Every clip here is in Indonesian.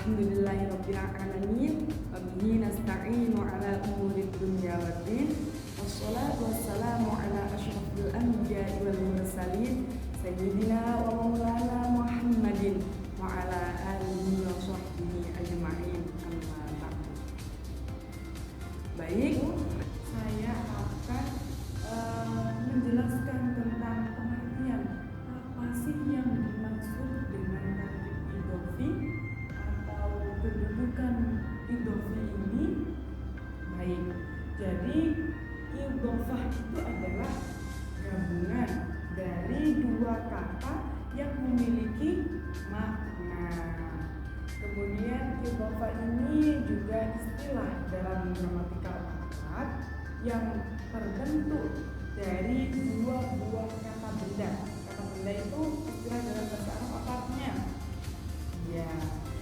Alhamdulillahirabbil alamin wa bihi nasta'inu ala umurid dunya waddin. Wassalatu wassalamu ala asyrafil anbiya'i wal mursalin sayyidina wa maulana Muhammadin wa ala alihi wa sahbihi ajma'in. Amma ba'du. Baik, saya akan menjelaskan tentang pengertian apa sih yang dimaksud dengan tarkib idhofi atau kedudukan idhofi ini. Baik, jadi idhofah itu adalah gabungan dari dua kata yang memiliki makna. Kemudian idhofah ini juga istilah dalam gramatikal Arab yang terbentuk dari dua buah kata benda. Kata benda itu istilah dalam bahasa Arab apa artinya? Ya,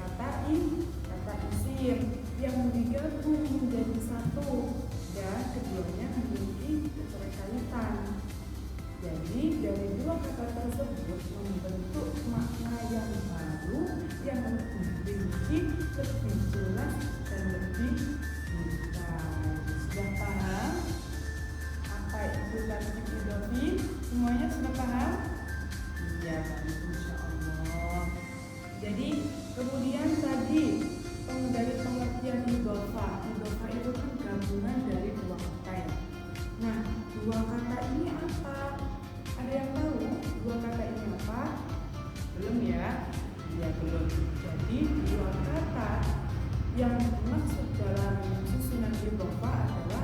kata kata isim yang digabung menjadi satu dan keduanya memiliki keterkaitan. Jadi dari dua kata tersebut membentuk makna yang baru yang lebih rinci, lebih jelas dan lebih detail. Sudah paham apa itu tarkib idhofi? Semuanya sudah paham? Iya, insya Allah. Jadi kemudian tadi dari pengertian idhofah itu kan gabungan dari dua kata ya. Nah, dua kata ini apa? Ada yang tahu dua kata ini apa? Belum ya? Ya belum. Jadi dua kata yang dimaksud dalam susunan idhofah adalah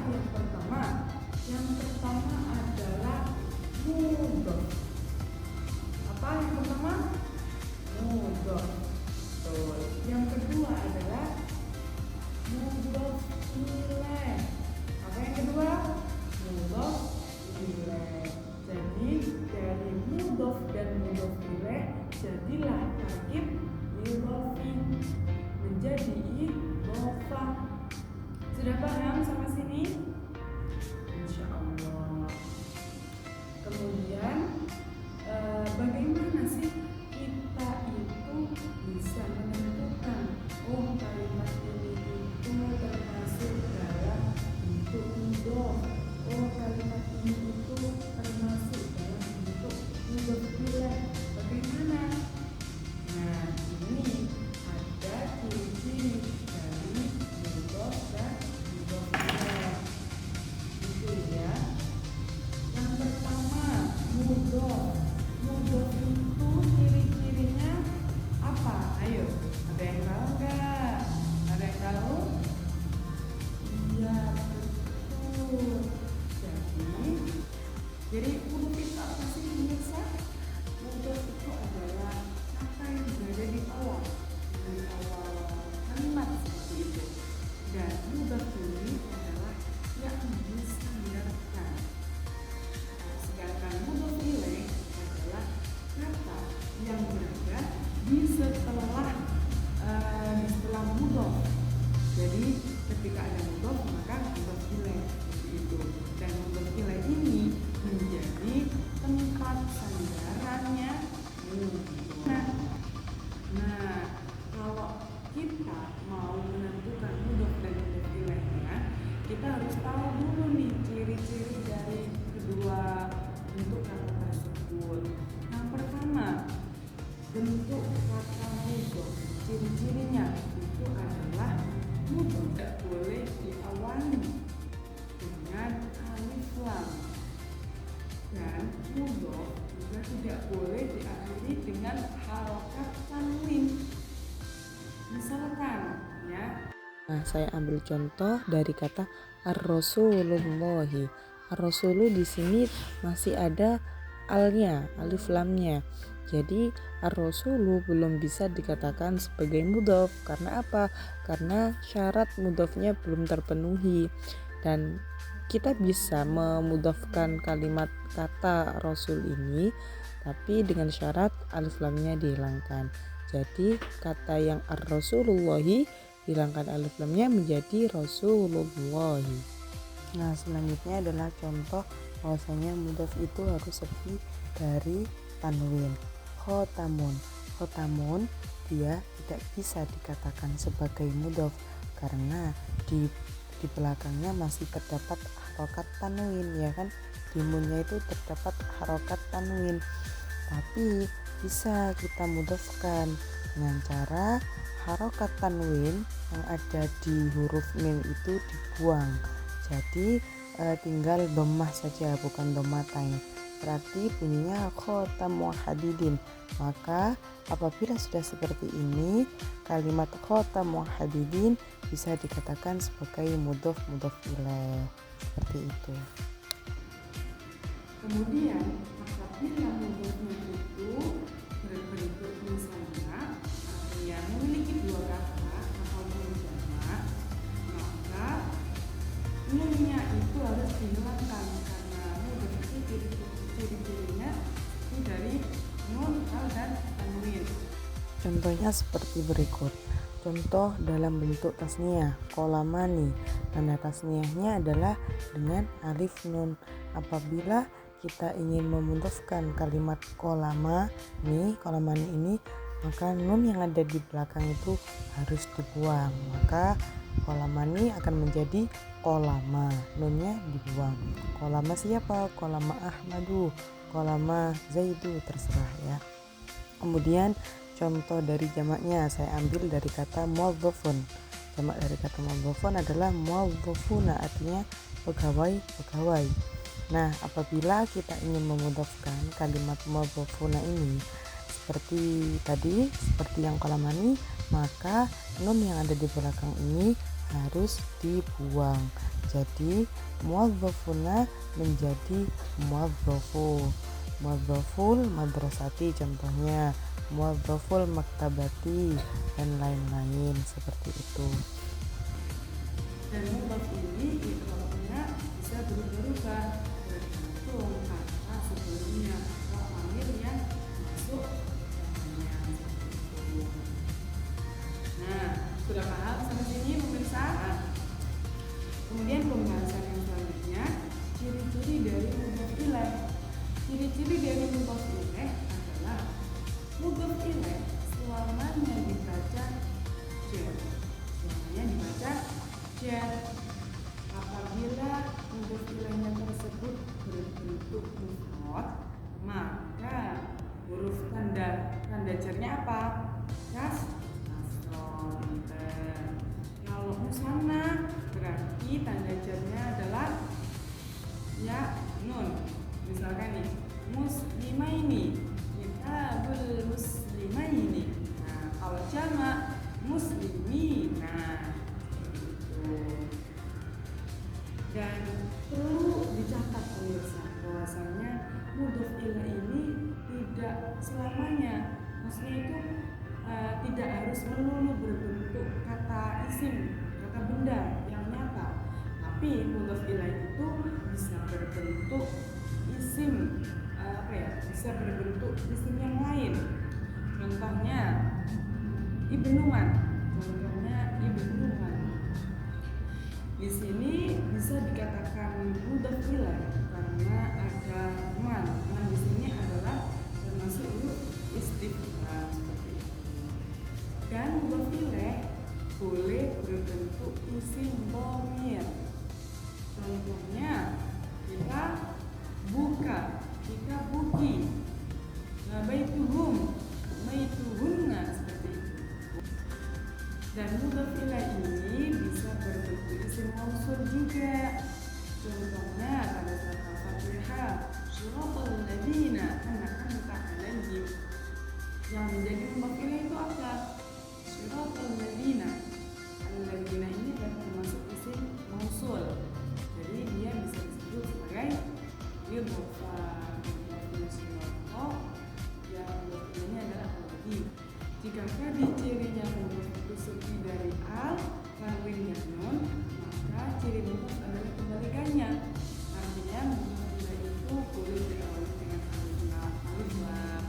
yang pertama adalah mudhof. Apa yang pertama? Mudhof. Betul. Yang kedua adalah mudhof ilaih. Apa yang kedua? Mudhof ilaih. Jadi dari mudhof dan mudhof ilaih jadilah tarkib idhofi menjadi idhofah. Sudah paham sampai sini? Insya Allah. Kemudian bagaimana sih kita itu bisa menentukan kalimat ini itu termasuk dalam bentuk mudhof, kalimat ini itu termasuk dalam bentuk mudhof ilaih. Bagaimana? Nah, ini ada ciri-ciri dari mudhof dan mudhof ilaih. Itu ya. Yang pertama, mudhof itu ciri-cirinya apa? Ayo, ada yang tahu nggak? Ada yang tahu? Iya, betul. Jadi mudhof itu apa sih pemirsa? Mudhof itu adalah kata yang berada di awal kalimat seperti itu. Dan mudhof ini adalah yang disandarkan. Sedangkan mudhof ilaih adalah kata yang berada di setelah mudhof. Jadi ketika ada mudhof maka mudhof ilaih seperti itu. Dan mudhof ilaih ini menjadi tempat sandarannya mudhof. Nah, kalau kita mau menentukan mudhof dan mudhof ilaihnya, kita harus tahu dulu nih ciri-ciri dari kedua bentuk kata tersebut. Yang pertama, bentuk kata mudhof, ciri-cirinya itu adalah mudhof tidak boleh diawali dengan alif lam, dan mudhof juga tidak boleh diakhiri dengan harokat tanwin. Misalkan ya. Nah, saya ambil contoh dari kata ar-rasulullahi. Ar-rasulu di sini masih ada alnya, alif lamnya. Jadi ar-rasulu belum bisa dikatakan sebagai mudhof. Karena apa? Karena syarat mudhofnya belum terpenuhi. Dan kita bisa memudhofkan kalimat kata rasul ini tapi dengan syarat alif lamnya dihilangkan. Jadi kata yang ar-rasulullahi hilangkan alif lamnya menjadi rasulullahi. Nah, selanjutnya adalah contoh bahwasanya mudhof itu harus sepi dari tanwin. Khotamun dia tidak bisa dikatakan sebagai mudhof karena di belakangnya masih terdapat harokat tanwin, ya kan, di munnya itu terdapat harokat tanwin. Tapi bisa kita mudhofkan dengan cara harokat tanwin yang ada di huruf mim itu dibuang, jadi tinggal dhammah saja, bukan dhammatain. Berarti bunyinya khotam muwahhidin. Maka apabila sudah seperti ini, kalimat khotam muwahhidin bisa dikatakan sebagai mudhof ilaih, seperti itu. Kemudian apabila mudhofnya itu berbentuk misalnya yang memiliki dua kata atau jamak, maka nunnya itu harus dihilangkan karena mudhof itu ciri-cirinya itu dari nun, al, dan tanwin. Contohnya seperti berikut. Contoh dalam bentuk tasniah, kolamani. Tanda tasniahnya adalah dengan alif nun. Apabila kita ingin memudhofkan kalimat kolamani ini, maka nun yang ada di belakang itu harus dibuang. Maka kolamani akan menjadi kolama, nunnya dibuang. Kolama siapa? Kolama Ahmadu, kolama Zaidu, terserah ya. Kemudian contoh dari jamaknya saya ambil dari kata muwadzafun. Jamak dari kata muwadzafun adalah muwadzafuna, artinya pegawai. Nah, apabila kita ingin memudhofkan kalimat muwadzafuna ini seperti yang kolamani, maka nun yang ada di belakang ini harus dibuang. Jadi muwadzafuna menjadi muwadzaful madrasati, contohnya muwadzaful maktabati, dan lain-lain seperti itu. Dan mudhof ini ikrarnya bisa berubah-ubah tergantung kata sebelumnya atau amil yang masuk dalamnya. Nah, sudah paham sampai sini pemirsa? Kemudian pembahasan yang selanjutnya, ciri-ciri dari mudhof ilaih. Ciri-ciri dari mudhof ilaih adalah mudhof ilaih selamanya dibaca jar. Apabila mudhof ilaihnya tersebut berbentuk mufrad, maka huruf tanda jarnya apa? Kasroh. Kalau musanna berarti tanda jarnya adalah ya nun. Misalkan nih, muslimaini, kitabul muslimaini. Nah, kalau jamak muslimina. Dan perlu dicatat pemirsa bahwasanya mudhof ilaih ini tidak selamanya, maksudnya itu tidak harus melulu berbentuk kata isim, kata benda yang nyata, tapi mudhof ilaih itu bisa berbentuk isim, bisa berbentuk isim yang lain. Contohnya ibnuman. Di sini bisa dikatakan mudhof ilaih karena ada man. Man di sini adalah termasuk huruf istifham seperti itu. Dan mudhof ilaih boleh berbentuk isim dhamir. Contohnya kita buka, kita buki. Baituhunna seperti itu. Dan mudhof ilaih ini bisa berbentuk isim mausul juga. Contohnya pada surat Al-Fatihah, syiratal ladzina an'amta 'alaihim. Yang menjadi mudhof ilaih itu apa? Syiratal ladzina. Al-ladzina ini termasuk isim mausul. Jadi dia bisa disebut sebagai idhofah. Yang mudhof ilaihnya adalah alladzi. Jika tadi cirinya mudhof itu sepi dari al, tanwinnya nun, maka ciri mudhof adalah kebalikannya. Artinya mudhof ilaih itu boleh diawali dengan alif lam.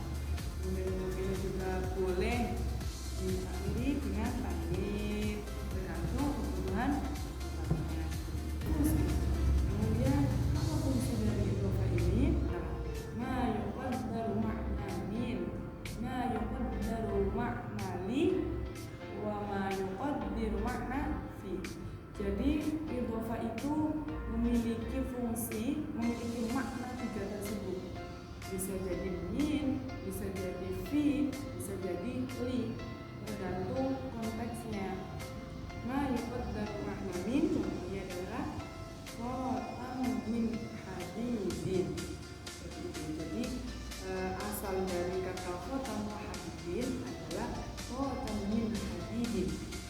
Kemudian mudhof ilaih juga boleh diakhiri dengan tanwin, tergantung kebutuhan mudhofnya. Kemudian apa fungsi dari idhofah ini? Ma yuqaddaru ma'na jadi min, bisa jadi fi, bisa jadi li, tergantung konteksnya. Ma yuqaddaru makna min contohnya adalah khotam min hadidin. Seperti itu. Jadi asal dari kata khotam hadidin adalah khotam min hadidin,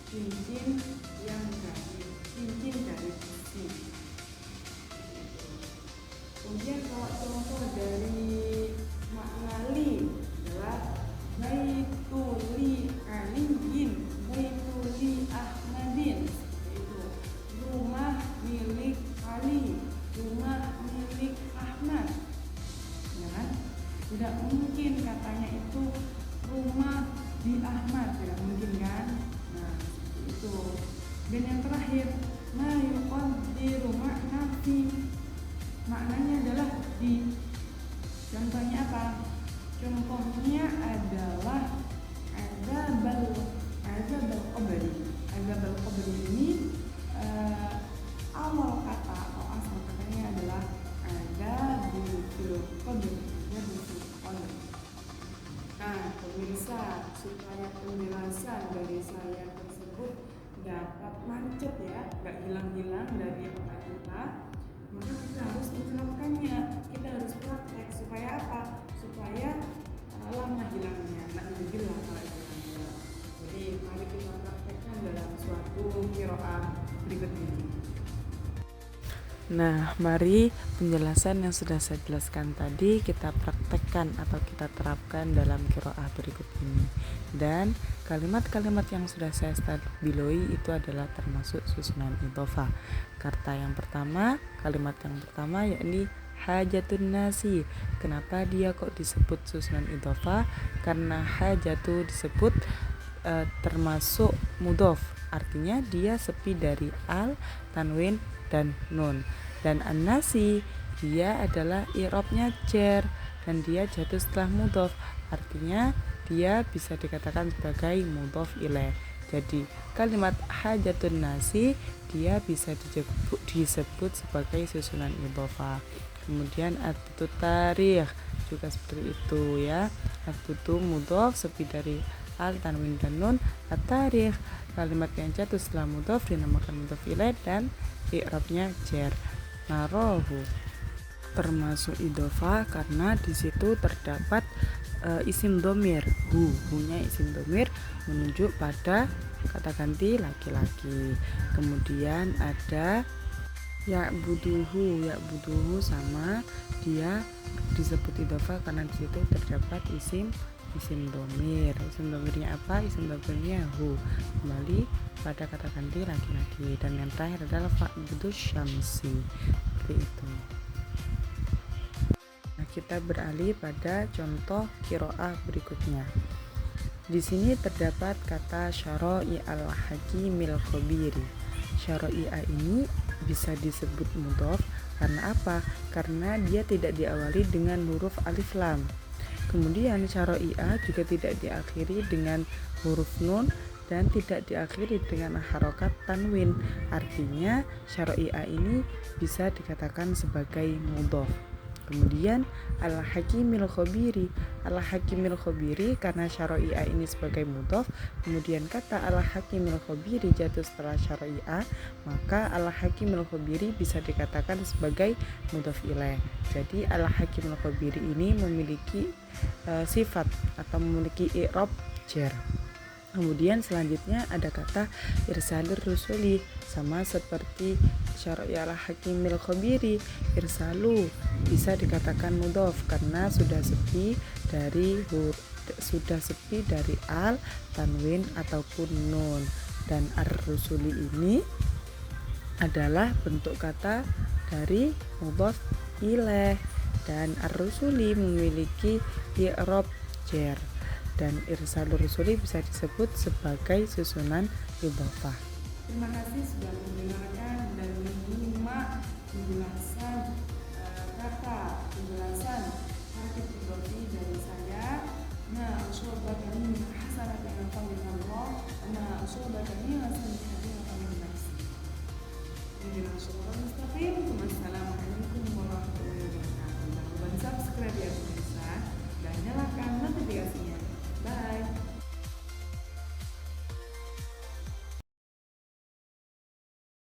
cincin dari besi. Kemudian kalau contoh dari makna li adalah baituli aliyin, baituli ahmadin. Seperti itu. Rumah milik Ali, rumah milik Ahmad. Ya kan? Tidak mungkin katanya itu rumah di Ahmad, tidak mungkin kan? Nah, seperti itu. Dan yang terakhir, ma yuqaddiru makna fi, maknanya adalah di. Contohnya apa? Contohnya adalah azabal qabri. Azabal qabri ini awal kata atau asal katanya adalah azabul qabri. Nah, pemirsa, supaya penjelasan dari saya tersebut dapat mancep ya, gak hilang-hilang dari otak kita, maka kita harus menerapkannya. Kita harus praktek supaya apa? Supaya lama hilangnya, nak hilang kalau hilangnya. Jadi mari kita praktekkan dalam suatu qiraah berikut ini. Nah, mari penjelasan yang sudah saya jelaskan tadi kita praktekkan atau kita terapkan dalam qiraah berikut ini. Dan kalimat-kalimat yang sudah saya stabiloi itu adalah termasuk susunan idhofah. Kata yang pertama, kalimat yang pertama yakni hajatun nasi. Kenapa dia kok disebut susunan idhofah? Karena hajatu disebut termasuk mudhof, artinya dia sepi dari al, tanwin, dan nun. Dan an-nasi dia adalah i'rabnya jar dan dia jatuh setelah mudhof, artinya dia bisa dikatakan sebagai mudhof ilaih. Jadi kalimat hajatun nasi dia bisa disebut sebagai susunan idhofah. Kemudian atbutut tarikh juga seperti itu ya. Atbutu mudhof sepi dari al, tanwin, dan nun. At-tarikh kalimat yang jatuh setelah mudhof dinamakan mudhof ilaih dan i'rabnya jar. Narohu termasuk idhofah karena di situ terdapat isim dhamir hu-nya isim dhamir menunjuk pada kata ganti laki-laki. Kemudian ada ya'buduhu sama dia disebut idhofah karena di situ terdapat isim dhamir. Isim dhamirnya apa? Isim dhamirnya hu, kembali pada kata ganti laki-laki. Dan yang terakhir adalah fa'budu syamsi, seperti itu. Nah, kita beralih pada contoh qiraah berikutnya. Di sini terdapat kata syara'i al-hakimil khabiri. Syara'i'a ini bisa disebut mudhof karena apa? Karena dia tidak diawali dengan huruf alif lam. Kemudian syara'i'a juga tidak diakhiri dengan huruf nun dan tidak diakhiri dengan harokat tanwin. Artinya syara'i'a ini bisa dikatakan sebagai mudhof. Kemudian al-hakimil khabiri. Al-hakimil khabiri karena syara'i'a ini sebagai mudhof, kemudian kata al-hakimil khabiri jatuh setelah syara'i'a, maka al-hakimil khabiri bisa dikatakan sebagai mudhof ilaih. Jadi al-hakimil khabiri ini memiliki sifat atau memiliki i'rab jar. Kemudian selanjutnya ada kata irsalur rusuli, sama seperti syara'i al-hakimil khabiri. Irsalu bisa dikatakan mudhof karena sudah sepi dari al, tanwin ataupun nun. Dan ar-rusuli ini adalah bentuk kata dari mudhof ilaih, dan ar-rusuli memiliki i'rab jar. Dan irsalur rusuli bisa disebut sebagai susunan idhofah. Terima kasih sudah mendengarkan dan menyimak penjelasan harkat idhofi dari saya. Nah, usyobaka min hasanatin Allah, nah usyobaka min hasanatin Allah. Ini dengan syukur Mustafa.